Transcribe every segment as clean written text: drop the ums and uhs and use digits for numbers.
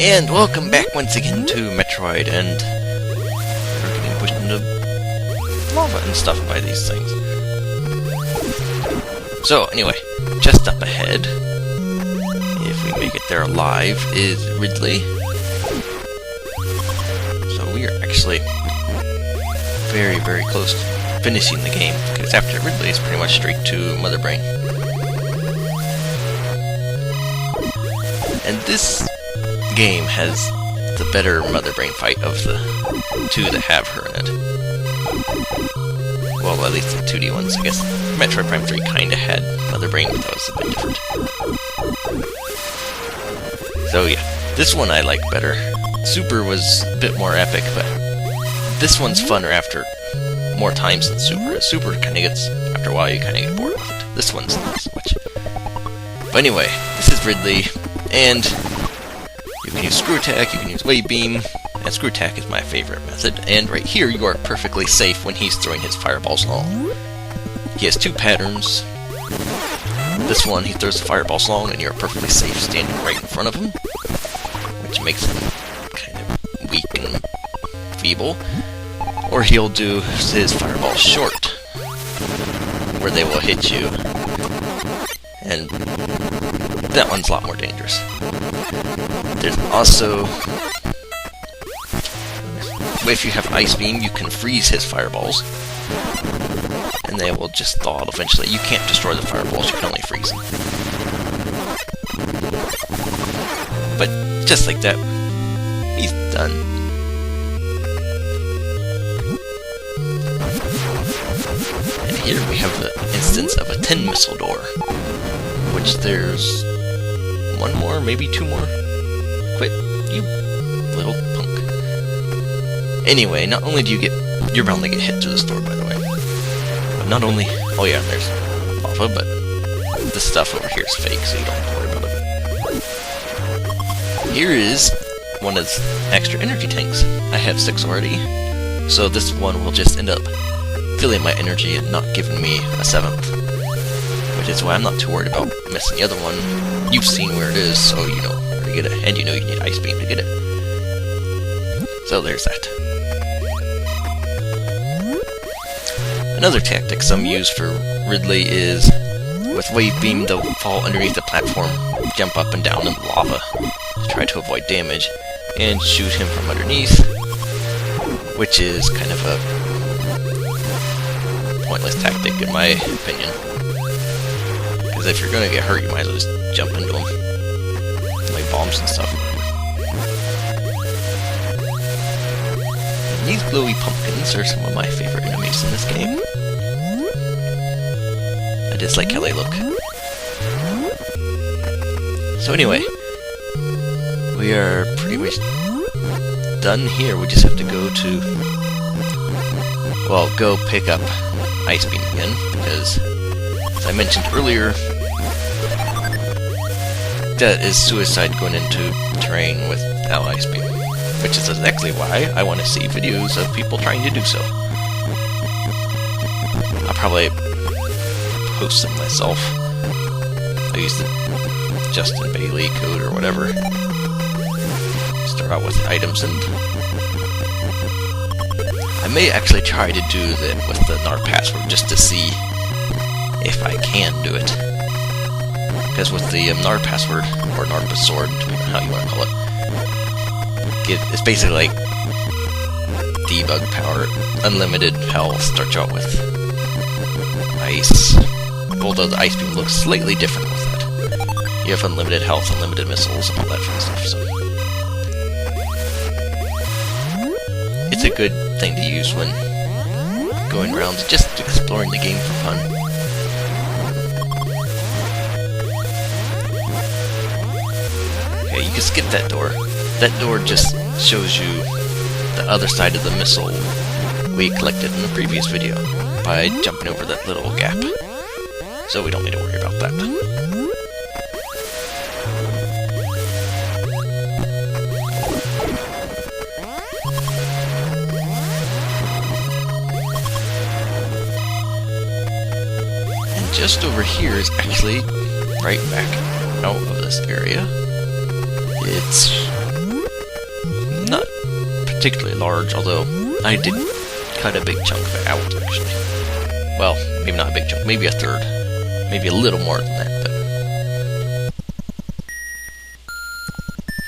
And welcome back once again to Metroid, and we're getting pushed into lava and stuff by these things. So, anyway, just up ahead, if we make it there alive, is Ridley. So we are actually very, very close to finishing the game, because after Ridley, it's pretty much straight to Mother Brain. And this game has the better Mother Brain fight of the two that have her in it. Well, at least the 2D ones. I guess Metroid Prime 3 kinda had Mother Brain, but that was a bit different. So yeah, this one I like better. Super was a bit more epic, but this one's funner after more times than Super. Super kinda gets, after a while you kinda get bored with it. This one's not so much. But anyway, this is Ridley, and you can use Screw Attack, you can use Wave Beam, and Screw Attack is my favorite method, and right here you are perfectly safe when he's throwing his fireballs long. He has two patterns. This one, he throws the fireballs long, and you're perfectly safe standing right in front of him, which makes him kind of weak and feeble. Or he'll do his fireballs short, where they will hit you, and that one's a lot more dangerous. There's also, if you have Ice Beam, you can freeze his fireballs, and they will just thaw out eventually. You can't destroy the fireballs, you can only freeze them. But just like that, he's done. And here we have the instance of a 10 missile door, which there's one more, maybe two more. Quit, you little punk. Anyway, not only do you get, you're bound to get hit to this door, by the way. But not only, oh yeah, there's lava, but this stuff over here is fake, so you don't have to worry about it. Here is one of the extra energy tanks. I have 6 already, so this one will just end up filling my energy and not giving me a 7th. Which is why I'm not too worried about missing the other one. You've seen where it is, so you know where to get it, and you know you need Ice Beam to get it. So there's that. Another tactic some use for Ridley is, with Wave Beam, they'll fall underneath the platform, jump up and down in the lava, to try to avoid damage, and shoot him from underneath, which is kind of a pointless tactic in my opinion. Because if you're gonna get hurt, you might as well just jump into them. Like bombs and stuff. And these glowy pumpkins are some of my favorite enemies in this game. I just like how they look. So anyway, we are pretty much done here. We just have to go to, well, go pick up Ice Beam again, because as I mentioned earlier, that is suicide going into terrain without Ice Beam, which is exactly why I want to see videos of people trying to do so. I'll probably post them myself. I use the Justin Bailey code or whatever. Start out with items, and I may actually try to do that with the NAR password just to see if I can do it. Because with the NAR password, or NAR sword, depending on how you want to call it, it's basically like debug power, unlimited health, starts out with ice. Although the Ice Beam looks slightly different with that. You have unlimited health, unlimited missiles, and all that fun stuff, so it's a good thing to use when going around, just exploring the game for fun. Okay, you can skip that door. That door just shows you the other side of the missile we collected in the previous video by jumping over that little gap. So we don't need to worry about that. Just over here is actually right back out of this area. It's particularly large, although I did cut a big chunk of it out, actually. Well, maybe not a big chunk, maybe a third. Maybe a little more than that, but...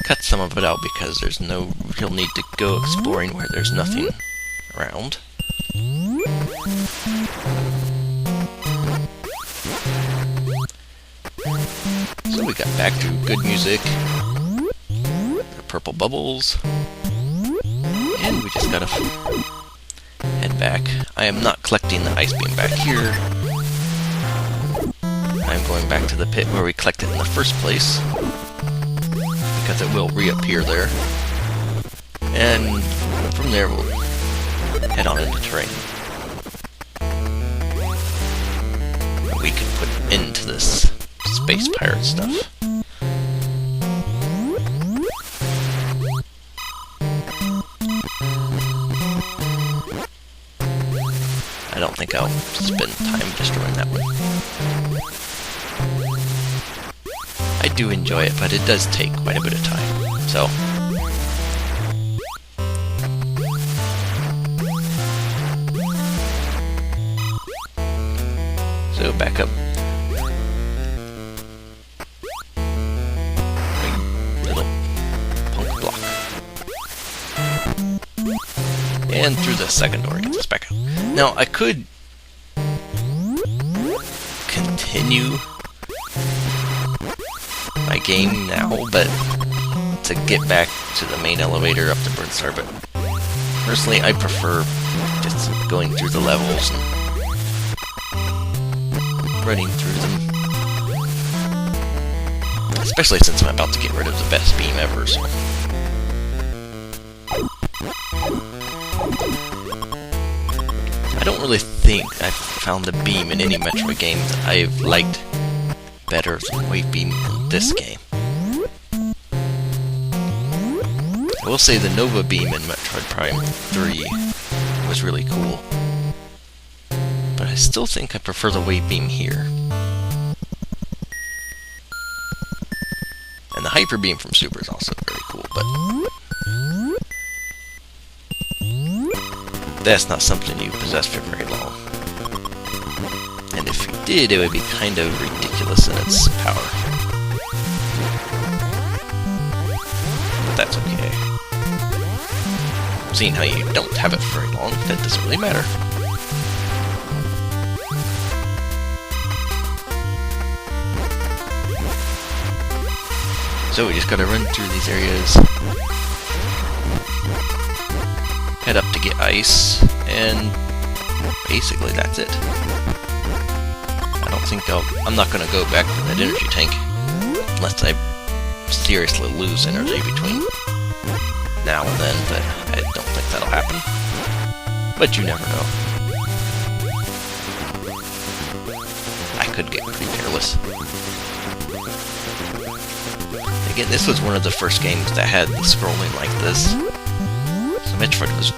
cut some of it out because there's no real need to go exploring where there's nothing around. So we got back to good music, purple bubbles, and we just gotta head back. I am not collecting the ice beam back here. I'm going back to the pit where we collected it in the first place, because it will reappear there. And from there we'll head on into terrain. We can put into this space pirate stuff. I don't think I'll spend time destroying that one. I do enjoy it, but it does take quite a bit of time, so... So, back up. Little punk block. And through the second door, get this back out. Now, I could continue my game now, but to get back to the main elevator up to Birdstar, but personally I prefer just going through the levels and running through them. Especially since I'm about to get rid of the best beam ever, so... I don't really think I've found the beam in any Metroid game that I've liked better than Wave Beam in this game. I will say the Nova Beam in Metroid Prime 3 was really cool, but I still think I prefer the Wave Beam here. And the Hyper Beam from Super is also very cool, but that's not something you possess for very long. And if you did, it would be kind of ridiculous in its power. But that's okay. Seeing how you don't have it for very long, that doesn't really matter. So we just gotta run through these areas, head up to get ice, and basically that's it. I don't think I'm not gonna go back for that energy tank unless I seriously lose energy between now and then, but I don't think that'll happen. But you never know. I could get pretty careless. Again, this was one of the first games that had the scrolling like this. So Metroid was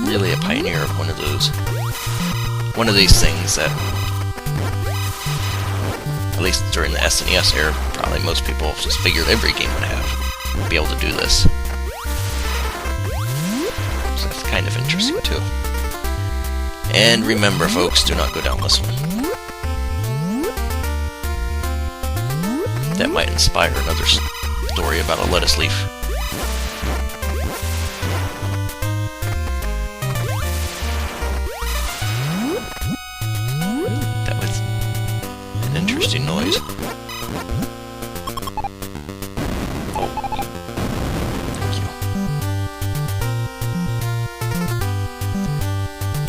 really a pioneer of one of these things that, at least during the SNES era, probably most people just figured every game would be able to do this. So that's kind of interesting too. And remember, folks, do not go down this one. That might inspire another story about a lettuce leaf. That was an interesting noise. Oh, thank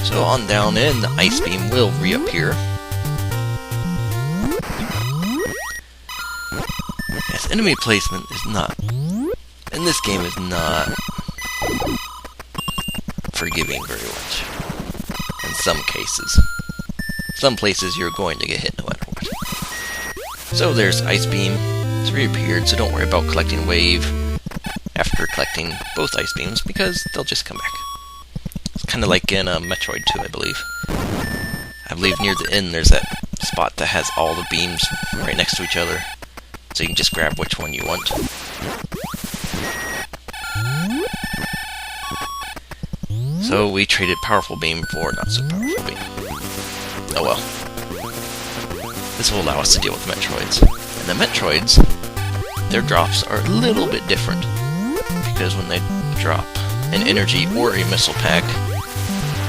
you. So on down in, the ice beam will reappear. Enemy placement is not, in this game, is not forgiving very much. In some cases. Some places you're going to get hit no matter what. So there's Ice Beam. It's reappeared, so don't worry about collecting Wave after collecting both Ice Beams, because they'll just come back. It's kind of like in Metroid 2, I believe. I believe near the end there's that spot that has all the beams right next to each other. So you can just grab which one you want. So we traded Powerful Beam for not so powerful beam. Oh well. This will allow us to deal with Metroids. And the Metroids, their drops are a little bit different. Because when they drop an energy or a missile pack,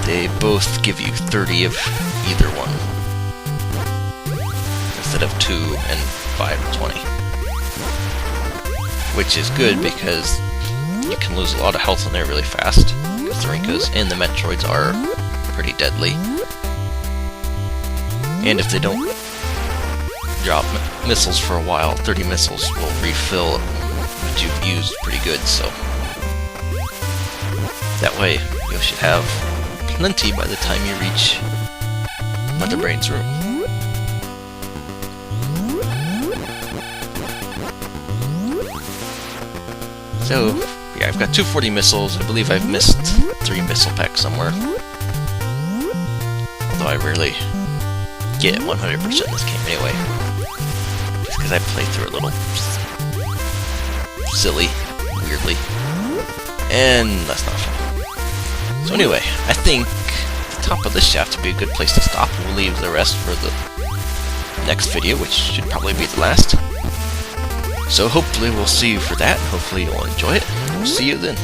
they both give you 30 of either one. Instead of 2 and 5 and 20. Which is good because you can lose a lot of health in there really fast. Because the Rinkas and the Metroids are pretty deadly. And if they don't drop missiles for a while, 30 missiles will refill what you've used pretty good, so that way you should have plenty by the time you reach Mother Brain's room. So, yeah, I've got 240 missiles. I believe I've missed 3 missile packs somewhere. Although I rarely get 100% in this game anyway. Just because I play through it a little silly, weirdly. And that's not fun. So anyway, I think the top of this shaft would be a good place to stop. We'll leave the rest for the next video, which should probably be the last. So hopefully we'll see you for that. Hopefully you'll enjoy it. We'll see you then.